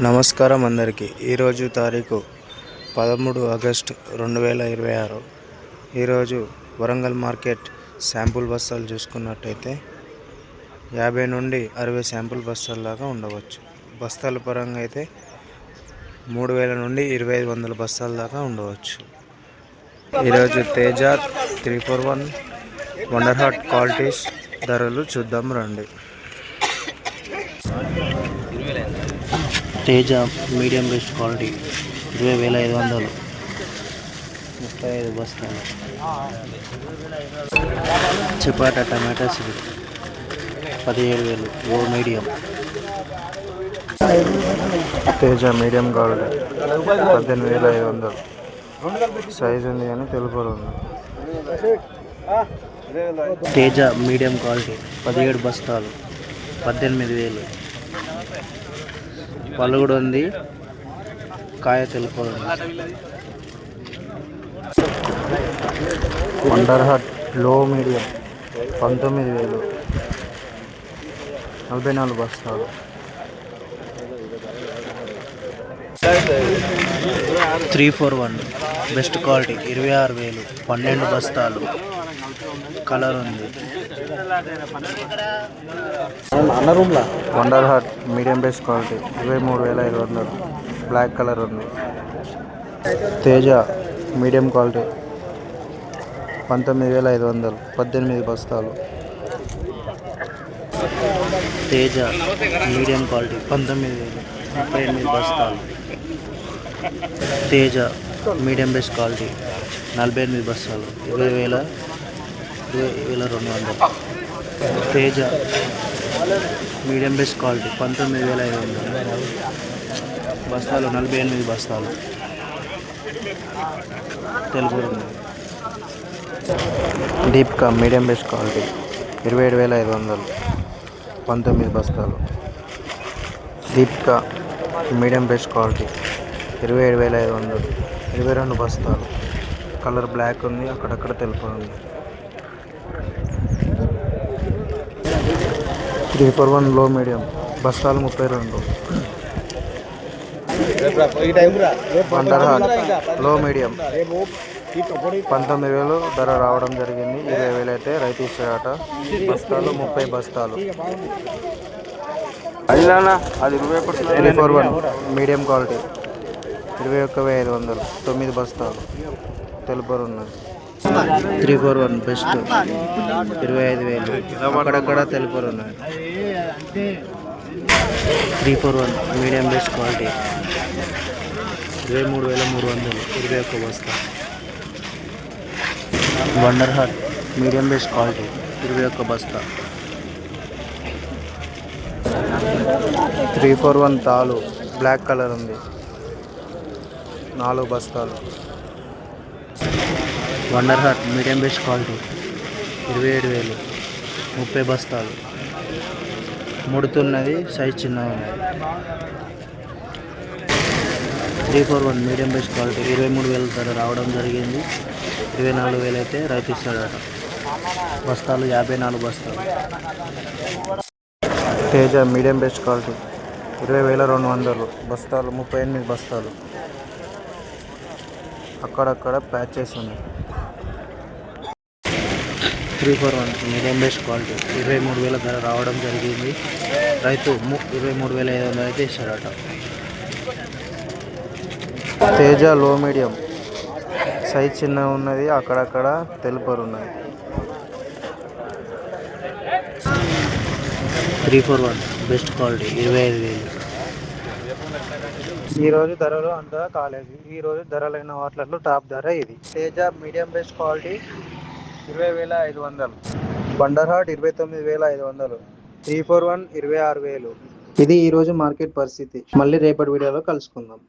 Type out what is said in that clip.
నమస్కారం అందరికీ. ఈరోజు తారీఖు 13 ఆగస్టు 2026. ఈరోజు వరంగల్ మార్కెట్ శాంపుల్ బస్తాలు చూసుకున్నట్టయితే 50 నుండి 60 శాంపుల్ బస్తాల దాకా ఉండవచ్చు. బస్తాల పరంగా అయితే 3000 నుండి 2500 బస్తాల దాకా ఉండవచ్చు. ఈరోజు తేజ 341 వండర్ హార్ట్ క్వాలిటీస్ ధరలు చూద్దాం రండి. తేజ మీడియం బెస్ట్ క్వాలిటీ 20,500 35 బస్తాలు. చిపాటా టమాటా సీడ్ 17,000 లో medium. Teja medium quality 18,500 size ఉంది కానీ తెలుపు ఉంది. తేజ మీడియం క్వాలిటీ 17 బస్తాలు 18,000. పళ్ళు కూడా ఉంది, కాయ తెలుపు ఉంది. వండర్ హార్ట్ లో మీడియం 19,000 44 బస్తాలు. 341 బెస్ట్ క్వాలిటీ 26,000 12 బస్తాలు. కలర్ ఉంది. Wonder heart medium best quality 23,500 black colour ఉంది. తేజ మీడియం క్వాలిటీ 19,500 18 బస్తాలు. తేజ మీడియం క్వాలిటీ 19,000 38 బస్తాలు. తేజ మీడియం బెస్ట్ క్వాలిటీ 48 బస్తాలు 20,200. తేజ మీడియం బెస్ట్ క్వాలిటీ 19,500 బస్తాలు 48 బస్తాలు. తెలుగు ఉంది. దీప్కా మీడియం బెస్ట్ క్వాలిటీ 27,500 19 బస్తాలు. దీప్కా మీడియం బెస్ట్ క్వాలిటీ 27,500 22 బస్తాలు. కలర్ బ్లాక్ ఉంది, అక్కడక్కడ తెలుపు ఉంది. 341 లో మీడియం బస్తాలు 32. వండర్ హార్ట్ లో మీడియం 19,000 ధర రావడం జరిగింది. 20,000 అయితే రైతు ఇస్తాడట. బస్తాలు 30 బస్తాలు. 341 మీడియం క్వాలిటీ 21,500 9 బస్తాలు. తెలుపు ఉన్నది. 341 బెస్ట్ 25,000 అక్కడక్కడ తెలుపు ఉన్నాయి. 341 మీడియం బెస్ట్ క్వాలిటీ 23,300 21 బస్తా. Wonder heart medium best quality 21 బస్తా. 341 తాలు బ్లాక్ కలర్ ఉంది 4 బస్తాలు. Wonder heart medium best quality 27,000 30 బస్తాలు. ముడుతున్నది, సైజ్ చిన్నగా ఉన్నది. 341 మీడియం బెస్ట్ క్వాలిటీ 23,000 ధర రావడం జరిగింది. 24,000 అయితే రైతు ఇస్తాడట. బస్తాలు 54 బస్తాలు. తేజ మీడియం బెస్ట్ క్వాలిటీ 20,200 బస్తాలు 38 బస్తాలు. అక్కడక్కడ ప్యాచెస్ ఉన్నాయి. 341 మీడియం బెస్ట్ క్వాలిటీ 23,000 ధర రావడం జరిగింది. రైతు 23,500 అయితే ఇస్తాడట. తేజ లో మీడియం సైజ్ చిన్నగా ఉన్నది, అక్కడక్కడ తెలుపు ఉన్నది. 341 బెస్ట్ క్వాలిటీ 25,000. ఈరోజు ధరలు అంతగా కాలేదు. ఈరోజు ధరలైన వాటిలో టాప్ ధర ఇది. Teja medium best quality 20,500. Bhandar heart 29,500. 341 26,000. ఇది ఈరోజు మార్కెట్ పరిస్థితి. మళ్ళీ రేపటి వీడియోలో కలుసుకుందాం.